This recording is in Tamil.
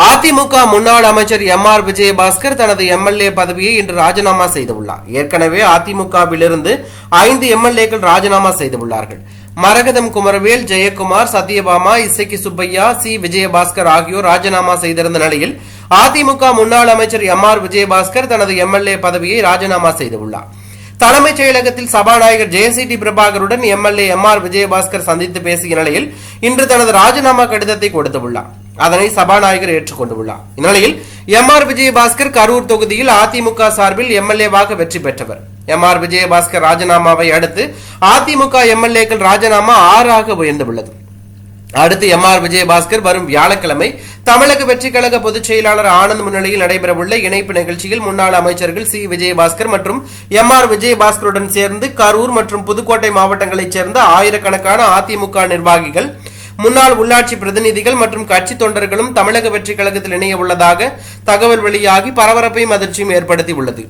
அதிமுக முன்னாள் அமைச்சர் எம்.ஆர். விஜயபாஸ்கர் தனது எம்எல்ஏ பதவியை இன்று ராஜினாமா செய்துள்ளார். ஏற்கனவே அதிமுகவிலிருந்து 5 எம்எல்ஏக்கள் ராஜினாமா செய்துள்ளார்கள். மரகதம் குமரவேல், ஜெயக்குமார், சத்யபாமா, இசக்கி சுப்பையா, சி. விஜயபாஸ்கர் ஆகியோர் ராஜினாமா செய்திருந்த நிலையில் அதிமுக முன்னாள் அமைச்சர் எம்.ஆர். விஜயபாஸ்கர் தனது எம்எல்ஏ பதவியை ராஜினாமா செய்துள்ளார். தலைமைச் செயலகத்தில் சபாநாயகர் ஜே.சி.டி. பிரபாகருடன் எம்எல்ஏ எம்.ஆர். விஜயபாஸ்கர் சந்தித்து பேசிய நிலையில் இன்று தனது ராஜினாமா கடிதத்தை கொடுத்துள்ளார். அதனை சபாநாயகர் ஏற்றுக்கொண்டுள்ளார். இந்நிலையில் எம்.ஆர். விஜயபாஸ்கர் கரூர் தொகுதியில் அதிமுக சார்பில் எம்எல்ஏவாக வெற்றி பெற்றவர். எம்.ஆர். விஜயபாஸ்கர் ராஜினாமாவை அடுத்து அதிமுக எம்எல்ஏக்கள் ராஜினாமா 6ஆக உயர்ந்துள்ளது. அடுத்து எம்.ஆர். விஜயபாஸ்கர் வரும் வியாழக்கிழமை தமிழக வெற்றி கழக பொதுச் செயலாளர் ஆனந்த் முன்னிலையில் நடைபெறவுள்ள இணைப்பு நிகழ்ச்சியில் முன்னாள் அமைச்சர்கள் சி. விஜயபாஸ்கர் மற்றும் எம்.ஆர். விஜயபாஸ்கருடன் சேர்ந்து கரூர் மற்றும் புதுக்கோட்டை மாவட்டங்களைச் சேர்ந்த ஆயிரக்கணக்கான அதிமுக நிர்வாகிகள், முன்னாள் உள்ளாட்சி பிரதிநிதிகள் மற்றும் கட்சி தொண்டர்களும் தமிழக வெற்றி கழகத்தில் இணைய உள்ளதாக தகவல் வெளியாகி பரபரப்பையும் அதிர்ச்சியும் ஏற்படுத்தியுள்ளது.